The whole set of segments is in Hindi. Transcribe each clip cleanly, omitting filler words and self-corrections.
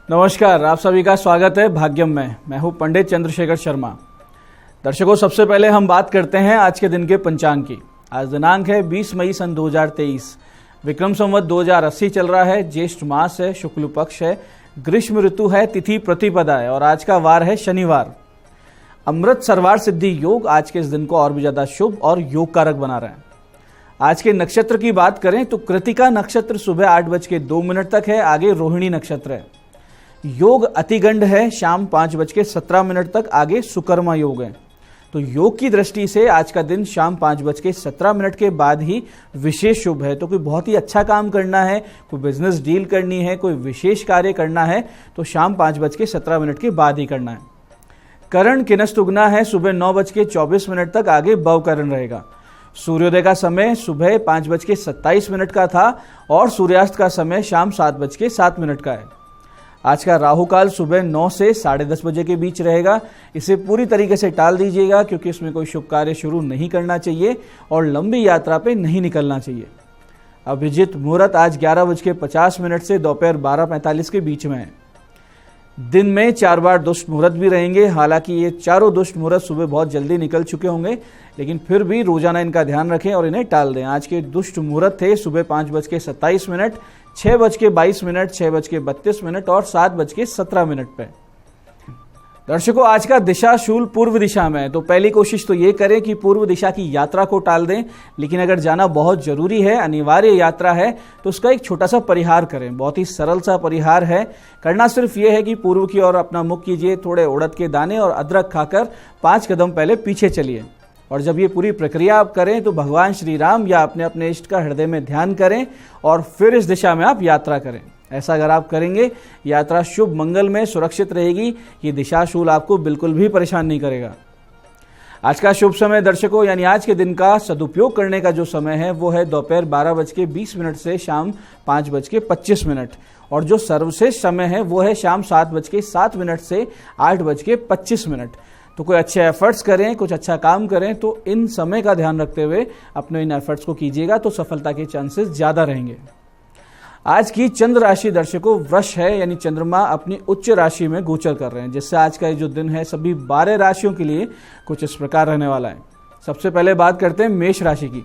नमस्कार, आप सभी का स्वागत है भाग्यम में। मैं हूं पंडित चंद्रशेखर शर्मा। दर्शकों, सबसे पहले हम बात करते हैं आज के दिन के पंचांग की। आज दिनांक है 20 मई सन 2023। विक्रम संवत 2080 चल रहा है। ज्येष्ठ मास है, शुक्ल पक्ष है, ग्रीष्म ऋतु है, तिथि प्रतिपदा है और आज का वार है शनिवार। अमृत सरवार सिद्धि योग आज के इस दिन को और भी ज्यादा शुभ और योग कारक बना रहे हैं। आज के नक्षत्र की बात करें तो कृतिका नक्षत्र सुबह 8:02 तक है, आगे रोहिणी नक्षत्र है। योग अतिगंड है, शाम 5:17 तक, आगे सुकर्मा योग है। तो योग की दृष्टि से आज का दिन शाम 5:17 के बाद ही विशेष शुभ है। तो कोई बहुत ही अच्छा काम करना है, कोई बिजनेस डील करनी है, कोई विशेष कार्य करना है तो शाम 5:17 के बाद ही करना है। करण किनस्त उगना है सुबह 9:24 तक, आगे बव करण रहेगा। सूर्योदय का समय सुबह 5:27 का था और सूर्यास्त का समय शाम 7:07 का है। आज का राहु काल सुबह 9 से 10:30 बजे के बीच रहेगा। इसे पूरी तरीके से टाल दीजिएगा क्योंकि इसमें कोई शुभ कार्य शुरू नहीं करना चाहिए और लंबी यात्रा पे नहीं निकलना चाहिए। अभिजित मुहूर्त आज 11:50 से दोपहर 12:45 के बीच में है। दिन में 4 बार दुष्ट मुहूर्त भी रहेंगे। हालांकि ये चारों दुष्ट मुहूर्त सुबह बहुत जल्दी निकल चुके होंगे, लेकिन फिर भी रोजाना इनका ध्यान रखें और इन्हें टाल दें। आज के दुष्ट मुहूर्त थे सुबह 5:27, 6:22, 6:32 और 7:17 पे। दर्शकों, आज का दिशा शूल पूर्व दिशा में है, तो पहली कोशिश तो ये करें कि पूर्व दिशा की यात्रा को टाल दें। लेकिन अगर जाना बहुत जरूरी है, अनिवार्य यात्रा है, तो उसका एक छोटा सा परिहार करें। बहुत ही सरल सा परिहार है। करना सिर्फ ये है कि पूर्व की ओर अपना मुख कीजिए, थोड़े उड़द के दाने और अदरक खाकर 5 कदम पहले पीछे चलिए। और जब ये पूरी प्रक्रिया आप करें तो भगवान श्री राम या अपने अपने इष्ट का हृदय में ध्यान करें और फिर इस दिशा में आप यात्रा करें। ऐसा अगर आप करेंगे, यात्रा शुभ मंगल में सुरक्षित रहेगी। ये दिशाशूल आपको बिल्कुल भी परेशान नहीं करेगा। आज का शुभ समय दर्शकों, यानी आज के दिन का सदुपयोग करने का जो समय है वो है दोपहर 12:20 से शाम 5:25 और जो सर्वश्रेष्ठ समय है वो है शाम 7:07 से 8:25। तो कोई अच्छे एफर्ट्स करें, कुछ अच्छा काम करें तो इन समय का ध्यान रखते हुए अपने इन एफर्ट्स को कीजिएगा तो सफलता के चांसेस ज्यादा रहेंगे। आज की चंद्र राशि दर्शकों वृष है, यानी चंद्रमा अपनी उच्च राशि में गोचर कर रहे हैं, जिससे आज का जो दिन है सभी 12 राशियों के लिए कुछ इस प्रकार रहने वाला है। सबसे पहले बात करते हैं मेष राशि की।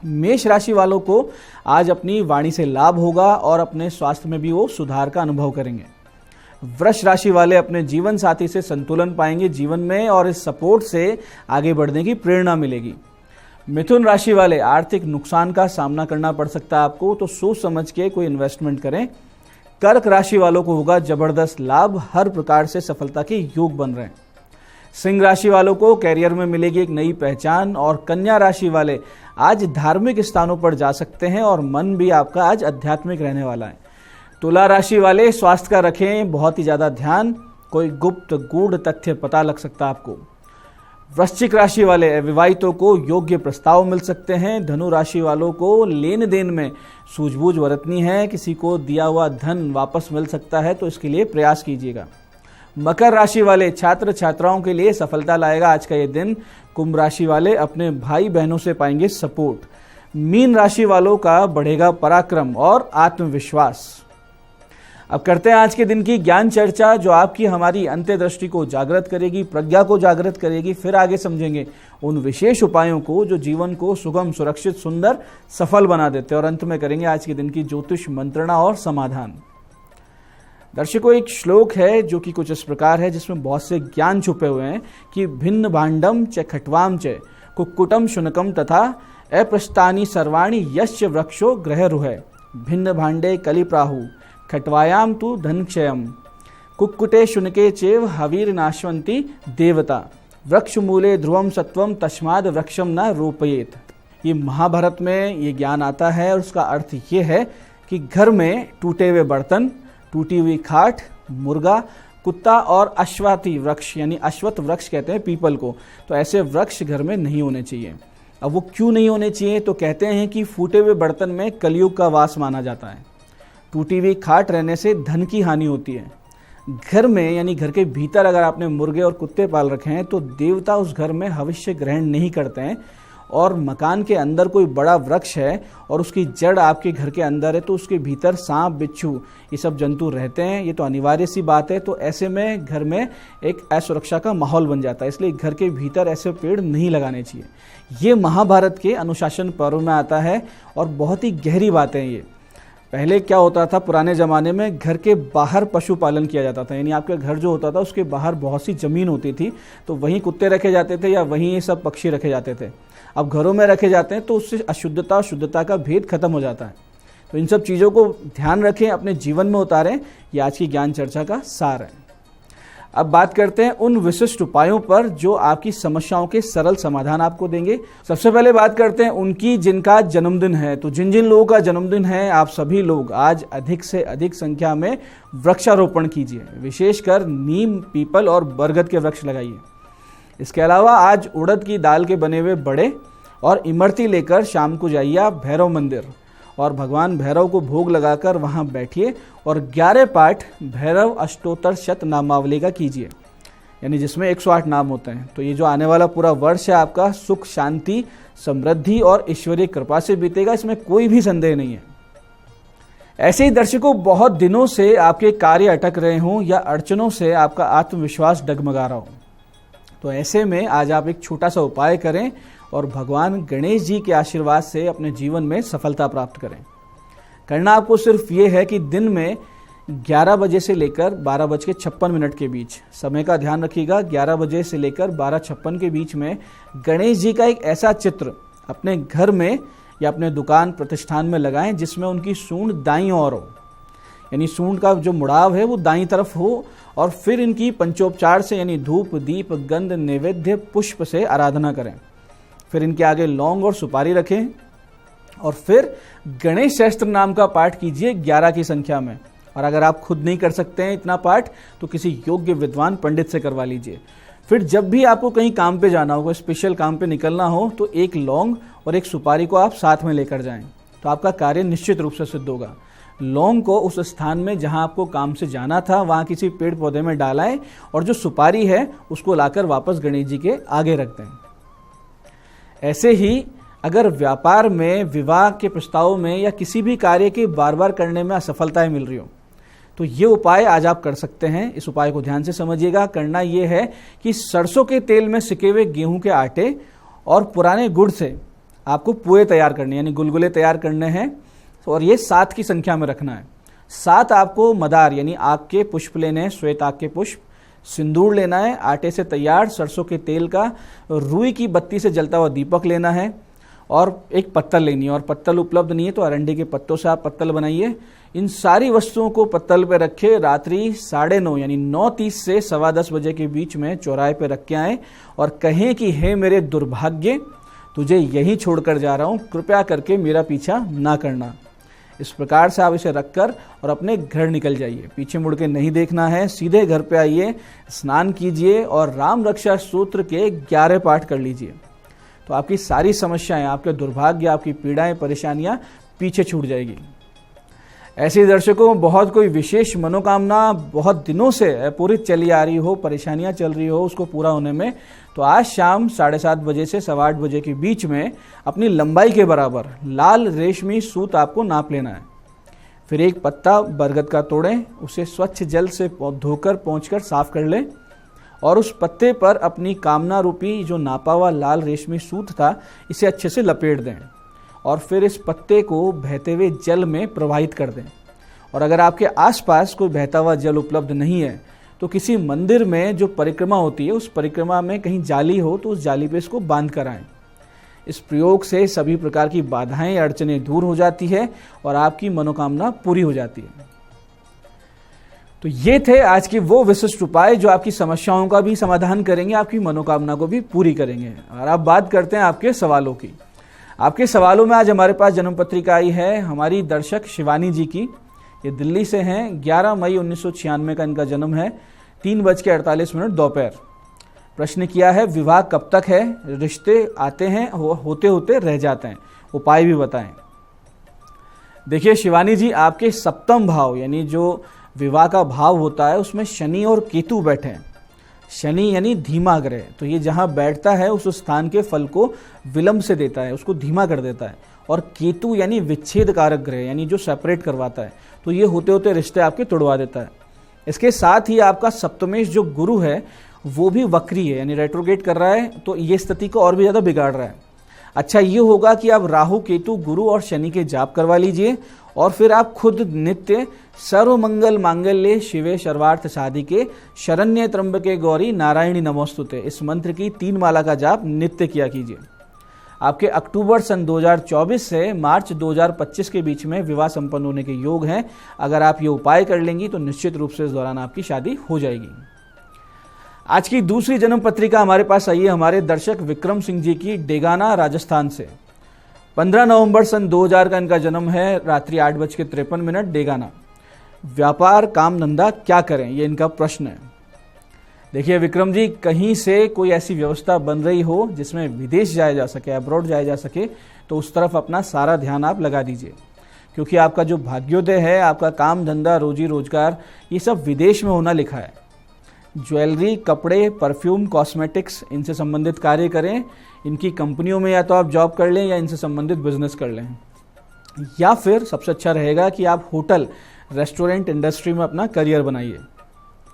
मेष राशि वालों को आज अपनी वाणी से लाभ होगा और अपने स्वास्थ्य में भी वो सुधार का अनुभव करेंगे। वृष राशि वाले अपने जीवन साथी से संतुलन पाएंगे जीवन में और इस सपोर्ट से आगे बढ़ने की प्रेरणा मिलेगी। मिथुन राशि वाले आर्थिक नुकसान का सामना करना पड़ सकता है आपको, तो सोच समझ के कोई इन्वेस्टमेंट करें। कर्क राशि वालों को होगा जबरदस्त लाभ, हर प्रकार से सफलता के योग बन रहे हैं। सिंह राशि वालों को कैरियर में मिलेगी एक नई पहचान और कन्या राशि वाले आज धार्मिक स्थानों पर जा सकते हैं और मन भी आपका आज आध्यात्मिक रहने वाला है। तुला राशि वाले स्वास्थ्य का रखें बहुत ही ज्यादा ध्यान, कोई गुप्त गूढ़ तथ्य पता लग सकता है आपको। वृश्चिक राशि वाले अविवाहितों को योग्य प्रस्ताव मिल सकते हैं। धनु राशि वालों को लेन देन में सूझबूझ बरतनी है, किसी को दिया हुआ धन वापस मिल सकता है तो इसके लिए प्रयास कीजिएगा। मकर राशि वाले छात्र छात्राओं के लिए सफलता लाएगा आज का ये दिन। कुंभ राशि वाले अपने भाई बहनों से पाएंगे सपोर्ट। मीन राशि वालों का बढ़ेगा पराक्रम और आत्मविश्वास। अब करते हैं आज के दिन की ज्ञान चर्चा, जो आपकी हमारी अंत्यदृष्टि को जागृत करेगी, प्रज्ञा को जागृत करेगी। फिर आगे समझेंगे उन विशेष उपायों को जो जीवन को सुगम, सुरक्षित, सुंदर, सफल बना देते हैं और अंत में करेंगे आज के दिन की ज्योतिष मंत्रणा और समाधान। दर्शकों, एक श्लोक है जो कि कुछ इस प्रकार है, जिसमें बहुत से ज्ञान छुपे हुए हैं कि भिन्न भांडम च खट्वाम च कुक्कुटम शुनकम तथा अप्रस्तानी सर्वाणी यश्च वृक्षो ग्रहरुह भिन्न भांडे कलिप्राहु खट्वायाम तु धनक्षयम कुक्कुटे शुनके चेव हवीर नाशवंती देवता वृक्ष मूले ध्रुवम सत्वम तस्माद वृक्षम न रोपयेत। ये महाभारत में ये ज्ञान आता है और उसका अर्थ ये है कि घर में टूटे हुए बर्तन, टूटी हुई खाट, मुर्गा, कुत्ता और अश्वत्थी वृक्ष, यानी अश्वत्थ वृक्ष कहते हैं पीपल को, तो ऐसे वृक्ष घर में नहीं होने चाहिए। अब वो क्यों नहीं होने चाहिए, तो कहते हैं कि फूटे हुए बर्तन में कलयुग का वास माना जाता है। टूटी हुई खाट रहने से धन की हानि होती है। घर में यानी घर के भीतर अगर आपने मुर्गे और कुत्ते पाल रखे हैं तो देवता उस घर में भविष्य ग्रहण नहीं करते हैं और मकान के अंदर कोई बड़ा वृक्ष है और उसकी जड़ आपके घर के अंदर है, तो उसके भीतर सांप, बिच्छू, ये सब जंतु रहते हैं, ये तो अनिवार्य सी बात है। तो ऐसे में घर में एक असुरक्षा का माहौल बन जाता है, इसलिए घर के भीतर ऐसे पेड़ नहीं लगाने चाहिए। ये महाभारत के अनुशासन पर्व में आता है और बहुत ही गहरी बातें हैं ये। पहले क्या होता था, पुराने ज़माने में घर के बाहर पशुपालन किया जाता था, यानी आपके घर जो होता था उसके बाहर बहुत सी ज़मीन होती थी, तो वहीं कुत्ते रखे जाते थे या वहीं ये सब पक्षी रखे जाते थे। अब घरों में रखे जाते हैं तो उससे अशुद्धता शुद्धता का भेद खत्म हो जाता है। तो इन सब चीज़ों को ध्यान रखें, अपने जीवन में उतारें, ये आज की ज्ञान चर्चा का सार है। अब बात करते हैं उन विशिष्ट उपायों पर जो आपकी समस्याओं के सरल समाधान आपको देंगे। सबसे पहले बात करते हैं उनकी जिनका जन्मदिन है। तो जिन जिन लोगों का जन्मदिन है, आप सभी लोग आज अधिक से अधिक संख्या में वृक्षारोपण कीजिए, विशेषकर नीम, पीपल और बरगद के वृक्ष लगाइए। इसके अलावा आज उड़द की दाल के बने हुए बड़े और इमरती लेकर शाम को जाइए आप भैरव मंदिर और भगवान भैरव को भोग लगाकर वहाँ बैठिए और 11 पाठ भैरव अष्टोत्तर शत नामावली का कीजिए, यानी जिसमें 108 नाम होते हैं। तो ये जो आने वाला पूरा वर्ष है आपका सुख, शांति, समृद्धि और ईश्वरीय कृपा से बीतेगा, इसमें कोई भी संदेह नहीं है। ऐसे ही दर्शकों, बहुत दिनों से आपके कार्य अटक रहे हों या अड़चनों से आपका आत्मविश्वास डगमगा रहा हो, तो ऐसे में आज आप एक छोटा सा उपाय करें और भगवान गणेश जी के आशीर्वाद से अपने जीवन में सफलता प्राप्त करें। करना आपको सिर्फ ये है कि दिन में 11 बजे से लेकर 12:56 के बीच, समय का ध्यान रखिएगा, 11 बजे से लेकर 12:56 के बीच में गणेश जी का एक ऐसा चित्र अपने घर में या अपने दुकान प्रतिष्ठान में लगाएं जिसमें उनकी सूंड दाईं ओर हो, यानी सूंड का जो मुड़ाव है वो दाईं तरफ हो, और फिर इनकी पंचोपचार से यानी धूप, दीप, गंध, नैवेद्य, पुष्प से आराधना करें। फिर इनके आगे लौंग और सुपारी रखें और फिर गणेश सहस्त्र नाम का पाठ कीजिए 11 की संख्या में। और अगर आप खुद नहीं कर सकते हैं इतना पाठ तो किसी योग्य विद्वान पंडित से करवा लीजिए। फिर जब भी आपको कहीं काम पे जाना हो, स्पेशल काम पे निकलना हो, तो एक लौंग और एक सुपारी को आप साथ में लेकर जाएं, तो आपका कार्य निश्चित रूप से सिद्ध होगा। लौंग को उस स्थान में जहां आपको काम से जाना था वहां किसी पेड़ पौधे में डालें और जो सुपारी है उसको लाकर वापस गणेश जी के आगे रख दें। ऐसे ही अगर व्यापार में, विवाह के प्रस्ताव में या किसी भी कार्य के बार बार करने में असफलताएं मिल रही हो, तो ये उपाय आज आप कर सकते हैं। इस उपाय को ध्यान से समझिएगा। करना ये है कि सरसों के तेल में सिके हुए गेहूं के आटे और पुराने गुड़ से आपको पुए तैयार करने, यानी गुलगुले तैयार करने हैं, और ये 7 की संख्या में रखना है। 7 आपको मदार यानी आग के पुष्प लेने हैं, श्वेत आग के पुष्प, सिंदूर लेना है, आटे से तैयार सरसों के तेल का, रुई की बत्ती से जलता हुआ दीपक लेना है और एक पत्तल लेनी है। और पत्तल उपलब्ध नहीं है तो अरंडी के पत्तों से आप पत्तल बनाइए। इन सारी वस्तुओं को पत्तल पे रखे, रात्रि 9:30 यानी 9:30 से 10:15 बजे के बीच में चौराहे पे रख के आए और कहें कि हे मेरे दुर्भाग्य, तुझे यहीं छोड़कर जा रहा हूं, कृपया करके मेरा पीछा ना करना। इस प्रकार से आप इसे रखकर और अपने घर निकल जाइए। पीछे मुड़ के नहीं देखना है, सीधे घर पे आइए, स्नान कीजिए और राम रक्षा सूत्र के 11 पाठ कर लीजिए। तो आपकी सारी समस्याएं, आपके दुर्भाग्य, आपकी पीड़ाएं, परेशानियां पीछे छूट जाएगी। ऐसे दर्शकों, बहुत कोई विशेष मनोकामना बहुत दिनों से अपूरित चली आ रही हो, परेशानियां चल रही हो, उसको पूरा होने में, तो आज शाम 7:30 बजे से 8:15 बजे के बीच में अपनी लंबाई के बराबर लाल रेशमी सूत आपको नाप लेना है। फिर एक पत्ता बरगद का तोड़ें, उसे स्वच्छ जल से धोकर पोंछकर साफ कर लें और उस पत्ते पर अपनी कामना रूपी जो नापा हुआ लाल रेशमी सूत था, इसे अच्छे से लपेट दें और फिर इस पत्ते को बहते हुए जल में प्रवाहित कर दें। और अगर आपके आसपास कोई बहता हुआ जल उपलब्ध नहीं है तो किसी मंदिर में जो परिक्रमा होती है, उस परिक्रमा में कहीं जाली हो तो उस जाली पे इसको बांध कर आएं। इस प्रयोग से सभी प्रकार की बाधाएं, अड़चनें दूर हो जाती है और आपकी मनोकामना पूरी हो जाती है। तो ये थे आज के वो विशिष्ट उपाय जो आपकी समस्याओं का भी समाधान करेंगे, आपकी मनोकामना को भी पूरी करेंगे। और अब बात करते हैं आपके सवालों की। आपके सवालों में आज हमारे पास जन्म पत्रिका आई है हमारी दर्शक शिवानी जी की। ये दिल्ली से हैं, 11 मई 1996 का इनका जन्म है, 3:48 दोपहर। प्रश्न किया है, विवाह कब तक है, रिश्ते आते हैं, होते होते रह जाते हैं, उपाय भी बताएं। देखिए शिवानी जी, आपके सप्तम भाव यानी जो विवाह का भाव होता है उसमें शनि और केतु बैठे हैं, शनि यानी धीमा ग्रह, तो ये जहाँ बैठता है उस स्थान के फल को विलंब से देता है, उसको धीमा कर देता है। और केतु यानी विच्छेद कारक ग्रह, यानी जो सेपरेट करवाता है, तो ये होते होते रिश्ते आपके तोड़वा देता है। इसके साथ ही आपका सप्तमेश जो गुरु है वो भी वक्री है, यानी रेट्रोगेट कर रहा है, तो ये स्थिति को और भी ज़्यादा बिगाड़ रहा है। अच्छा ये होगा कि आप राहु केतु गुरु और शनि के जाप करवा लीजिए और फिर आप खुद नित्य सर्वमंगल मांगल्ये शिवे सर्वार्थ साधिके शरण्ये त्र्यंबके गौरी नारायणी नमोस्तुते, इस मंत्र की 3 माला का जाप नित्य किया कीजिए। आपके अक्टूबर सन 2024 से मार्च 2025 के बीच में विवाह संपन्न होने के योग हैं। अगर आप ये उपाय कर लेंगी तो निश्चित रूप से इस दौरान आपकी शादी हो जाएगी। आज की दूसरी जन्म पत्रिका हमारे पास आई है हमारे दर्शक विक्रम सिंह जी की, डेगाना राजस्थान से। 15 नवंबर सन 2000 का इनका जन्म है, रात्रि 8:53 डेगाना। व्यापार काम धंधा क्या करें, ये इनका प्रश्न है। देखिए विक्रम जी, कहीं से कोई ऐसी व्यवस्था बन रही हो जिसमें विदेश जाया जा सके, अब्रॉड जाया जा सके, तो उस तरफ अपना सारा ध्यान आप लगा दीजिए, क्योंकि आपका जो भाग्योदय है, आपका काम धंधा रोजी रोजगार, ये सब विदेश में होना लिखा है। ज्वेलरी, कपड़े, परफ्यूम, कॉस्मेटिक्स, इनसे संबंधित कार्य करें। इनकी कंपनियों में या तो आप जॉब कर लें या इनसे संबंधित बिजनेस कर लें, या फिर सबसे अच्छा रहेगा कि आप होटल रेस्टोरेंट इंडस्ट्री में अपना करियर बनाइए।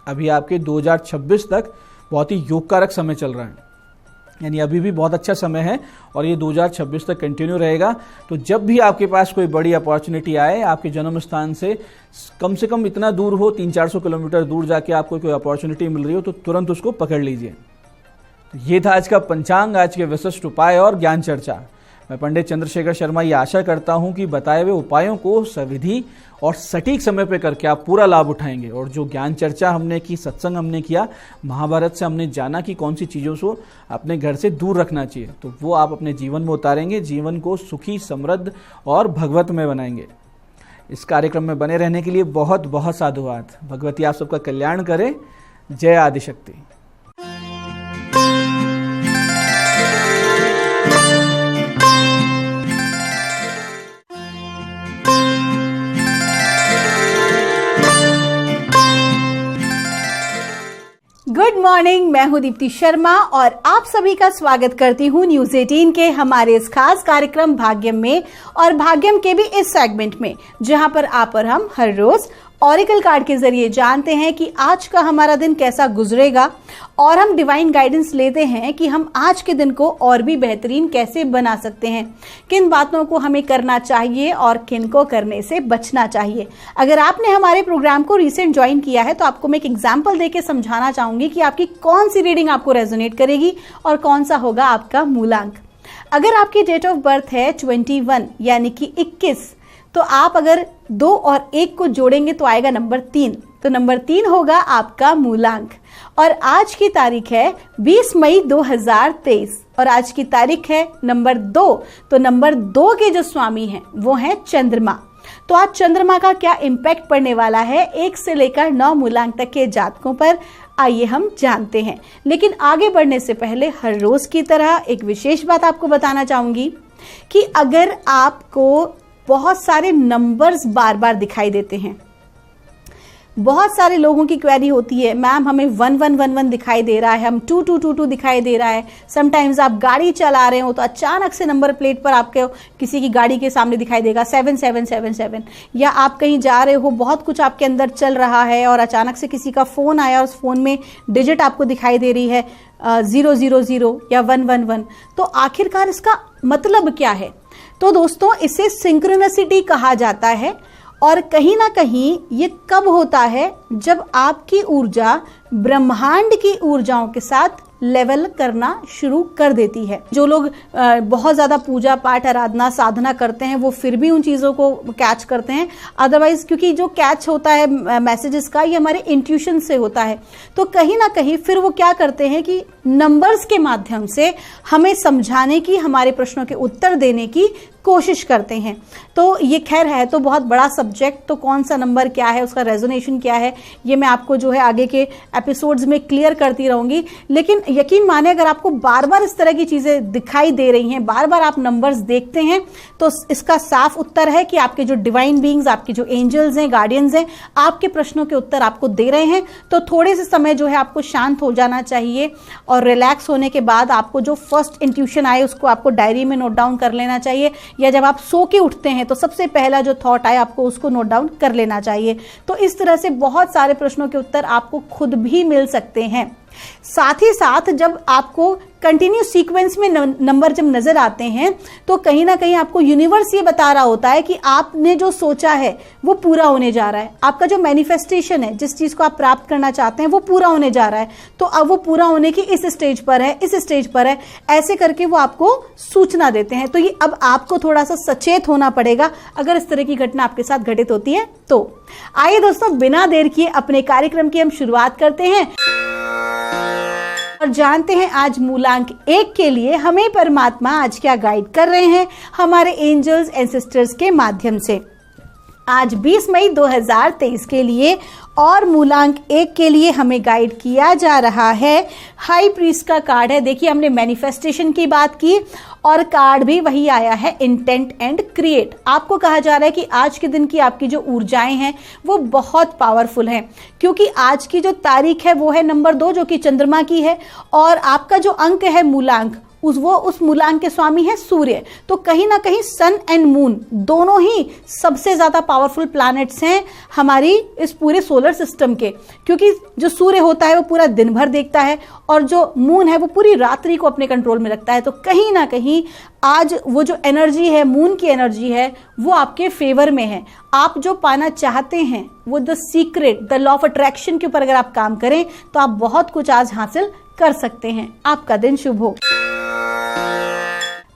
अभी आपके 2026 तक बहुत ही योगकारक समय चल रहा है, यानी अभी भी बहुत अच्छा समय है और ये 2026 तक कंटिन्यू रहेगा। तो जब भी आपके पास कोई बड़ी अपॉर्चुनिटी आए, आपके जन्म स्थान से कम इतना दूर हो, 300-400 किलोमीटर दूर जाके आपको कोई अपॉर्चुनिटी मिल रही हो, तो तुरंत उसको पकड़ लीजिए। तो ये था आज का पंचांग, आज के विशिष्ट उपाय और ज्ञान चर्चा। मैं पंडित चंद्रशेखर शर्मा ये आशा करता हूं कि बताए हुए उपायों को सविधि और सटीक समय पर करके आप पूरा लाभ उठाएंगे। और जो ज्ञान चर्चा हमने की, सत्संग हमने किया, महाभारत से हमने जाना कि कौन सी चीज़ों को अपने घर से दूर रखना चाहिए, तो वो आप अपने जीवन में उतारेंगे, जीवन को सुखी, समृद्ध और भगवतमय बनाएंगे। इस कार्यक्रम में बने रहने के लिए बहुत बहुत साधुवाद। भगवती आप सबका कल्याण करे। जय आदिशक्ति। गुड मॉर्निंग, मैं हूं दीप्ति शर्मा और आप सभी का स्वागत करती हूं न्यूज 18 के हमारे इस खास कार्यक्रम भाग्यम में, और भाग्यम के भी इस सेगमेंट में जहां पर आप और हम हर रोज ऑरिकल कार्ड के जरिए जानते हैं कि आज का हमारा दिन कैसा गुजरेगा, और हम डिवाइन गाइडेंस लेते हैं कि हम आज के दिन को और भी बेहतरीन कैसे बना सकते हैं, किन बातों को हमें करना चाहिए और किन को करने से बचना चाहिए। अगर आपने हमारे प्रोग्राम को रिसेंट ज्वाइन किया है तो आपको मैं एक एग्जाम्पल देके समझाना चाहूंगी कि आपकी कौन सी रीडिंग आपको रेजोनेट करेगी और कौन सा होगा आपका मूलांक। अगर आपकी डेट ऑफ बर्थ है 21 यानी कि 21, तो आप अगर 2 और 1 को जोड़ेंगे तो आएगा नंबर 3, तो नंबर 3 होगा आपका मूलांक। और आज की तारीख है 20 मई 2023 और आज की तारीख है नंबर 2, तो नंबर 2 के जो स्वामी हैं वो हैं चंद्रमा। तो आज चंद्रमा का क्या इम्पैक्ट पड़ने वाला है 1 से लेकर 9 मूलांक तक के जातकों पर, आइए हम जानते हैं। लेकिन आगे बढ़ने से पहले हर रोज की तरह एक विशेष बात आपको बताना चाहूंगी कि अगर आपको बहुत सारे नंबर्स बार बार दिखाई देते हैं, बहुत सारे लोगों की क्वेरी होती है, मैम हमें 1111 दिखाई दे रहा है, हम 2222 दिखाई दे रहा है। समटाइम्स आप गाड़ी चला रहे हो तो अचानक से नंबर प्लेट पर आपके किसी की गाड़ी के सामने दिखाई देगा 7777, या आप कहीं जा रहे हो, बहुत कुछ आपके अंदर चल रहा है और अचानक से किसी का फोन आया और उस फोन में डिजिट आपको दिखाई दे रही है 000 या 111। तो आखिरकार इसका मतलब क्या है? तो दोस्तों, इसे सिंक्रोनिसिटी कहा जाता है, और कहीं ना कहीं ये कब होता है जब आपकी ऊर्जा ब्रह्मांड की ऊर्जाओं के साथ लेवल करना शुरू कर देती है। जो लोग बहुत ज्यादा पूजा पाठ आराधना साधना करते हैं वो फिर भी उन चीजों को कैच करते हैं, अदरवाइज क्योंकि जो कैच होता है मैसेजेस का, ये हमारे इंट्यूशन से होता है। तो कहीं ना कहीं फिर वो क्या करते हैं कि नंबर्स के माध्यम से हमें समझाने की, हमारे प्रश्नों के उत्तर देने की कोशिश करते हैं। तो ये खैर है तो बहुत बड़ा सब्जेक्ट, तो कौन सा नंबर क्या है, उसका रेजोनेशन क्या है, ये मैं आपको जो है आगे के एपिसोड्स में क्लियर करती रहूँगी। लेकिन यकीन माने अगर आपको बार बार इस तरह की चीज़ें दिखाई दे रही हैं, बार बार आप नंबर्स देखते हैं, तो इसका साफ उत्तर है कि आपके जो डिवाइन बीइंग्स, आपके जो एंजल्स हैं, गार्डियंस हैं, आपके प्रश्नों के उत्तर आपको दे रहे हैं। तो थोड़े से समय जो है आपको शांत हो जाना चाहिए और रिलैक्स होने के बाद आपको जो फर्स्ट इंट्यूशन आए उसको आपको डायरी में नोट डाउन कर लेना चाहिए, या जब आप सो के उठते हैं तो सबसे पहला जो थॉट आए आपको उसको नोट डाउन कर लेना चाहिए। तो इस तरह से बहुत सारे प्रश्नों के उत्तर आपको खुद भी मिल सकते हैं। साथ ही साथ जब आपको कंटिन्यू सीक्वेंस में नंबर जब नजर आते हैं तो कहीं ना कहीं आपको यूनिवर्स ये बता रहा होता है कि आपने जो सोचा है वो पूरा होने जा रहा है। आपका जो मैनिफेस्टेशन है, जिस चीज को आप प्राप्त करना चाहते हैं, वो पूरा होने जा रहा है। तो अब वो पूरा होने की इस स्टेज पर है, इस स्टेज पर है, ऐसे करके वो आपको सूचना देते हैं। तो ये अब आपको थोड़ा सा सचेत होना पड़ेगा अगर इस तरह की घटना आपके साथ घटित होती है तो। आइए दोस्तों, बिना देर किए अपने कार्यक्रम की हम शुरुआत करते हैं और जानते हैं आज मूलांक 1 के लिए हमें परमात्मा आज क्या गाइड कर रहे हैं हमारे एंजल्स एंसेस्टर्स के माध्यम से। आज 20 मई 2023 के लिए और मूलांक 1 के लिए हमें गाइड किया जा रहा है हाई प्रीस्ट का कार्ड है। देखिए, हमने मैनिफेस्टेशन की बात की और कार्ड भी वही आया है, इंटेंट एंड क्रिएट। आपको कहा जा रहा है कि आज के दिन की आपकी जो ऊर्जाएं हैं वो बहुत पावरफुल हैं, क्योंकि आज की जो तारीख है वो है नंबर 2 जो कि चंद्रमा की है, और आपका जो अंक है मूलांक उस मूलांक के स्वामी है सूर्य। तो कहीं ना कहीं सन एंड मून दोनों ही सबसे ज्यादा पावरफुल प्लैनेट्स हैं हमारी इस पूरे सोलर सिस्टम के, क्योंकि जो सूर्य होता है वो पूरा दिन भर देखता है और जो मून है वो पूरी रात्रि को अपने कंट्रोल में रखता है। तो कहीं ना कहीं आज वो जो एनर्जी है, मून की एनर्जी है, वो आपके फेवर में है। आप जो पाना चाहते हैं वो the secret, the law of attraction के ऊपर अगर आप काम करें तो आप बहुत कुछ आज हासिल कर सकते हैं। आपका दिन शुभ हो।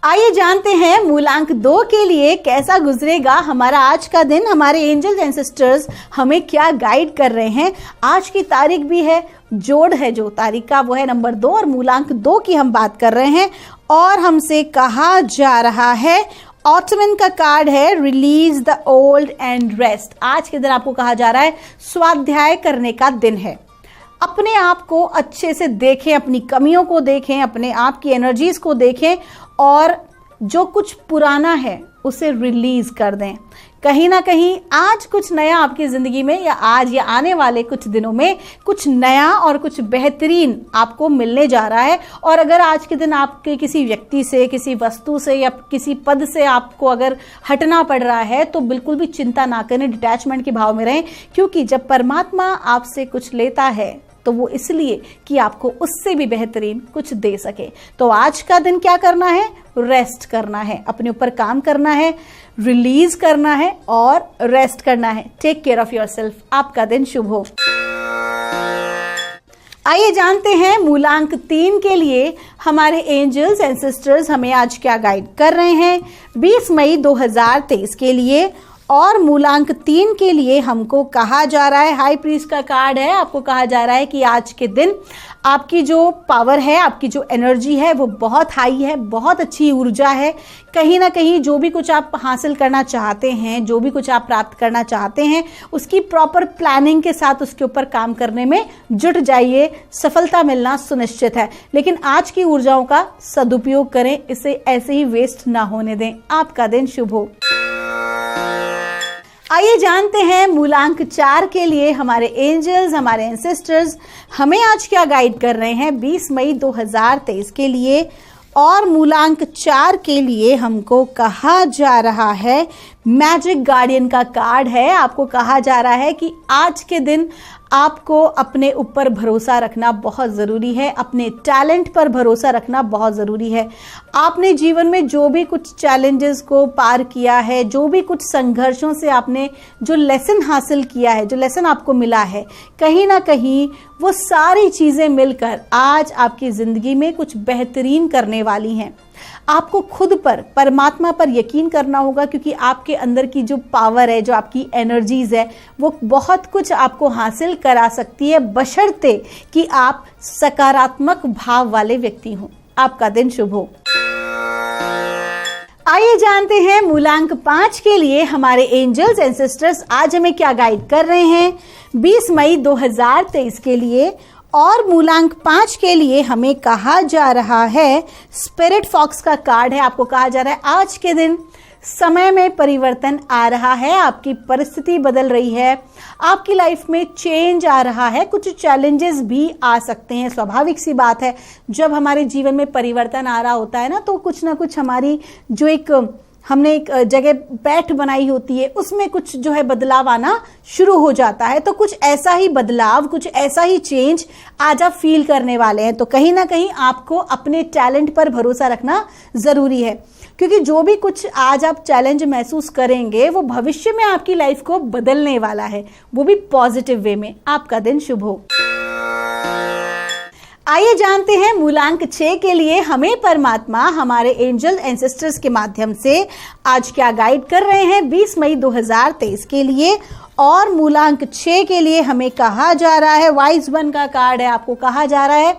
आइए जानते हैं मूलांक 2 के लिए कैसा गुजरेगा हमारा आज का दिन। हमारे एंजल्स एंसेस्टर्स हमें क्या गाइड कर रहे हैं। आज की तारीख भी है, जोड़ है जो तारीख का वो है नंबर 2 और मूलांक 2 की हम बात कर रहे हैं। और हमसे कहा जा रहा है, ऑटमन का कार्ड है, release the old and rest. आज के दिन आपको कहा जा रहा है स्वाध्याय करने का दिन है। अपने आप को अच्छे से देखें, अपनी कमियों को देखें, अपने आप की एनर्जीज को देखें और जो कुछ पुराना है उसे रिलीज कर दें। कहीं ना कहीं आज कुछ नया आपकी जिंदगी में या आज या आने वाले कुछ दिनों में कुछ नया और कुछ बेहतरीन आपको मिलने जा रहा है। और अगर आज के दिन आपके किसी व्यक्ति से, किसी वस्तु से या किसी पद से आपको अगर हटना पड़ रहा है तो बिल्कुल भी चिंता ना करें, डिटैचमेंट के भाव में रहें, क्योंकि जब परमात्मा आपसे कुछ लेता है तो वो इसलिए कि आपको उससे भी बेहतरीन कुछ दे सके। तो आज का दिन क्या करना है? रेस्ट करना है, अपने ऊपर काम करना है, रिलीज करना है और रेस्ट करना है। Take care of yourself. आपका दिन शुभ हो। आइए जानते हैं मूलांक 3 के लिए हमारे एंजल्स एंसेस्टर्स हमें आज क्या गाइड कर रहे हैं 20 मई 2023 के लिए। और मूलांक 3 के लिए हमको कहा जा रहा है, हाई प्रीस्ट का कार्ड है, आपको कहा जा रहा है कि आज के दिन आपकी जो पावर है, आपकी जो एनर्जी है वो बहुत हाई है, बहुत अच्छी ऊर्जा है। कहीं ना कहीं जो भी कुछ आप हासिल करना चाहते हैं, जो भी कुछ आप प्राप्त करना चाहते हैं, उसकी प्रॉपर प्लानिंग के साथ उसके ऊपर काम करने में जुट जाइए, सफलता मिलना सुनिश्चित है। लेकिन आज की ऊर्जाओं का सदुपयोग करें, इसे ऐसे ही वेस्ट ना होने दें। आपका दिन शुभ हो। आइए जानते हैं मूलांक 4 के लिए हमारे एंजल्स, हमारे एंसेस्टर्स हमें आज क्या गाइड कर रहे हैं 20 मई 2023 के लिए। और मूलांक 4 के लिए हमको कहा जा रहा है, मैजिक गार्डियन का कार्ड है। आपको कहा जा रहा है कि आज के दिन आपको अपने ऊपर भरोसा रखना बहुत ज़रूरी है, अपने टैलेंट पर भरोसा रखना बहुत ज़रूरी है। आपने जीवन में जो भी कुछ चैलेंजेस को पार किया है, जो भी कुछ संघर्षों से आपने जो लेसन हासिल किया है, जो लेसन आपको मिला है, कहीं ना कहीं वो सारी चीज़ें मिलकर आज आपकी ज़िंदगी में कुछ बेहतरीन करने वाली हैं। आपको खुद पर, परमात्मा पर यकीन करना होगा, क्योंकि आपके अंदर की जो पावर है, जो आपकी एनर्जीज है, वो बहुत कुछ आपको हासिल करा सकती है, बशर्ते कि आप सकारात्मक भाव वाले व्यक्ति हों। आपका दिन शुभ हो। आइए जानते हैं मूलांक 5 के लिए हमारे एंजल्स एंड सिस्टर्स आज हमें क्या गाइड कर रहे हैं 20 मई 2023 के लिए। और मूलांक 5 के लिए हमें कहा जा रहा है, स्पिरिट फॉक्स का कार्ड है। आपको कहा जा रहा है आज के दिन समय में परिवर्तन आ रहा है, आपकी परिस्थिति बदल रही है, आपकी लाइफ में चेंज आ रहा है, कुछ चैलेंजेस भी आ सकते हैं। स्वाभाविक सी बात है, जब हमारे जीवन में परिवर्तन आ रहा होता है ना, तो कुछ ना कुछ हमारी जो हमने एक जगह बैठ बनाई होती है उसमें कुछ जो है बदलाव आना शुरू हो जाता है। तो कुछ ऐसा ही बदलाव, कुछ ऐसा ही चेंज आज आप फील करने वाले हैं। तो कहीं ना कहीं आपको अपने टैलेंट पर भरोसा रखना जरूरी है, क्योंकि जो भी कुछ आज आप चैलेंज महसूस करेंगे वो भविष्य में आपकी लाइफ को बदलने वाला है, वो भी पॉजिटिव वे में। आपका दिन शुभ हो। आइए जानते हैं मूलांक 6 के लिए हमें परमात्मा हमारे एंजल एंसेस्टर्स के माध्यम से आज क्या गाइड कर रहे हैं 20 मई 2023 के लिए। और मूलांक 6 के लिए हमें कहा जा रहा है, वाइज वन का कार्ड है। आपको कहा जा रहा है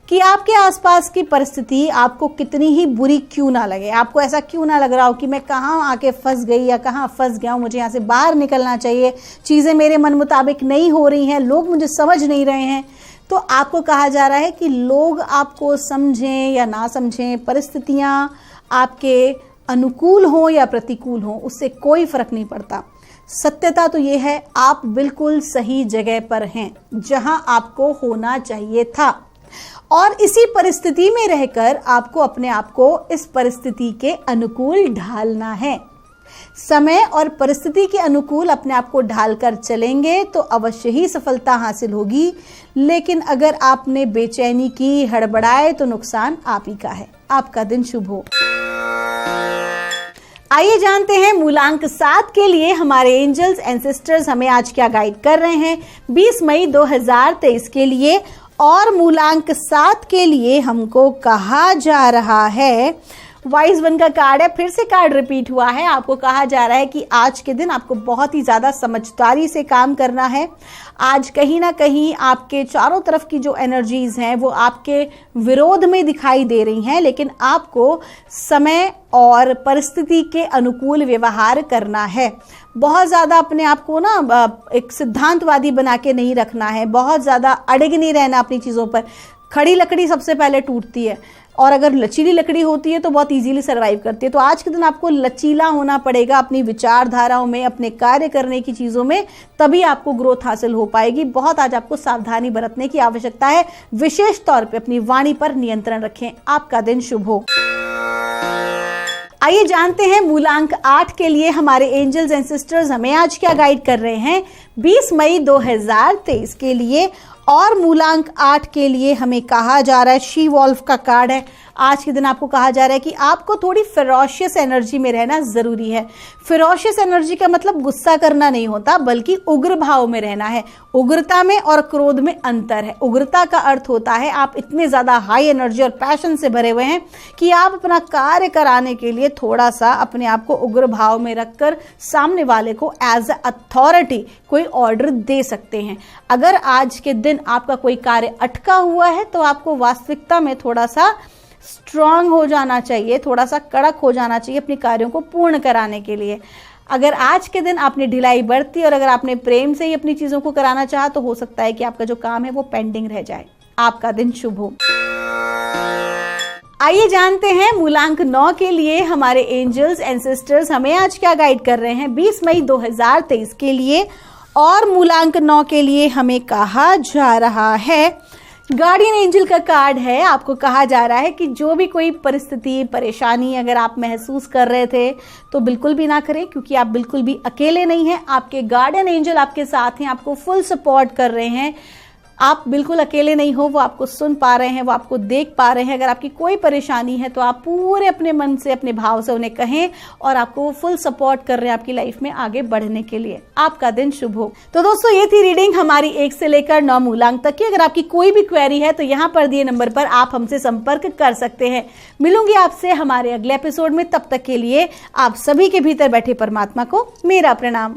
कि आपके आसपास की परिस्थिति आपको कितनी ही बुरी क्यों ना लगे, आपको ऐसा क्यों ना लग रहा हो कि मैं कहाँ आके फंस गई या कहाँ फंस गया हूँ, मुझे यहाँ से बाहर निकलना चाहिए, चीज़ें मेरे मन मुताबिक नहीं हो रही हैं, लोग मुझे समझ नहीं रहे हैं। तो आपको कहा जा रहा है कि लोग आपको समझें या ना समझें, परिस्थितियाँ आपके अनुकूल हों या प्रतिकूल हों, उससे कोई फर्क नहीं पड़ता। सत्यता तो ये है, आप बिल्कुल सही जगह पर हैं जहां आपको होना चाहिए था। और इसी परिस्थिति में रहकर आपको अपने आप को इस परिस्थिति के अनुकूल ढालना है। समय और परिस्थिति के अनुकूल अपने आप को ढालकर चलेंगे तो अवश्य ही सफलता हासिल होगी। लेकिन अगर आपने बेचैनी की, हड़बड़ाए, तो नुकसान आप ही का है। आपका दिन शुभ हो। आइए जानते हैं मूलांक 7 के लिए हमारे एंजल्स एंड सिस्टर्स हमें आज क्या गाइड कर रहे हैं 20 मई 2023 के लिए। और मूलांक 7 के लिए हमको कहा जा रहा है, वाइज वन का कार्ड है, फिर से कार्ड रिपीट हुआ है। आपको कहा जा रहा है कि आज के दिन आपको बहुत ही ज्यादा समझदारी से काम करना है। आज कहीं ना कहीं आपके चारों तरफ की जो एनर्जीज हैं वो आपके विरोध में दिखाई दे रही हैं, लेकिन आपको समय और परिस्थिति के अनुकूल व्यवहार करना है। बहुत ज़्यादा अपने आप को ना एक सिद्धांतवादी बना के नहीं रखना है, बहुत ज़्यादा अड़िग नहीं रहना अपनी चीज़ों पर। खड़ी लकड़ी सबसे पहले टूटती है, और अगर लचीली लकड़ी होती है तो बहुत इजीली सरवाइव करती है। तो आज के दिन आपको लचीला होना पड़ेगा अपनी विचारधाराओं में, अपने कार्य करने की चीज़ों में, तभी आपको ग्रोथ हासिल हो पाएगी। बहुत आज आपको सावधानी बरतने की आवश्यकता है, विशेष तौर पे अपनी वाणी पर नियंत्रण रखें। आपका दिन शुभ हो। आइए जानते हैं मूलांक 8 के लिए हमारे एंजल्स एंड सिस्टर्स हमें आज क्या गाइड कर रहे हैं 20 मई 2023 के लिए। और मूलांक 8 के लिए हमें कहा जा रहा है, शी वॉल्फ का कार्ड है। आज के दिन आपको कहा जा रहा है कि आपको थोड़ी फेरोशियस एनर्जी में रहना जरूरी है। फेरोशियस एनर्जी का मतलब गुस्सा करना नहीं होता, बल्कि उग्र भाव में रहना है। उग्रता में और क्रोध में अंतर है। उग्रता का अर्थ होता है आप इतने ज्यादा हाई एनर्जी और पैशन से भरे हुए हैं कि आप अपना कार्य कराने के लिए थोड़ा सा अपने आप को उग्र भाव में रखकर सामने वाले को एज अ अथॉरिटी कोई ऑर्डर दे सकते हैं। अगर आज के दिन आपका कोई कार्य अटका हुआ है तो आपको वास्तविकता में थोड़ा सा स्ट्रांग हो जाना चाहिए, थोड़ा सा कड़क हो जाना चाहिए अपने कार्यों को पूर्ण कराने के लिए। अगर आज के दिन आपने ढिलाई बरती और अगर आपने प्रेम से ही अपनी चीजों को कराना चाहा तो हो सकता है कि आपका जो काम है वो पेंडिंग रह जाए। आपका दिन शुभ हो। आइए जानते हैं मूलांक 9 के लिए हमारे एंजल्स एंड सिस्टर्स हमें आज क्या गाइड कर रहे हैं 20 मई 2023 के लिए। और मूलांक 9 के लिए हमें कहा जा रहा है, गार्डियन एंजल का कार्ड है। आपको कहा जा रहा है कि जो भी कोई परिस्थिति, परेशानी अगर आप महसूस कर रहे थे तो बिल्कुल भी ना करें, क्योंकि आप बिल्कुल भी अकेले नहीं हैं। आपके गार्डियन एंजल आपके साथ हैं, आपको फुल सपोर्ट कर रहे हैं। आप बिल्कुल अकेले नहीं हो, वो आपको सुन पा रहे हैं, वो आपको देख पा रहे हैं। अगर आपकी कोई परेशानी है तो आप पूरे अपने मन से, अपने भाव से उन्हें कहें और आपको वो फुल सपोर्ट कर रहे हैं आपकी लाइफ में आगे बढ़ने के लिए। आपका दिन शुभ हो। तो दोस्तों ये थी रीडिंग हमारी 1 से लेकर 9 मूलांक तक की। अगर आपकी कोई भी क्वेरी है तो यहाँ पर दिए नंबर पर आप हमसे संपर्क कर सकते हैं। मिलूंगी आपसे हमारे अगले एपिसोड में, तब तक के लिए आप सभी के भीतर बैठे परमात्मा को मेरा प्रणाम।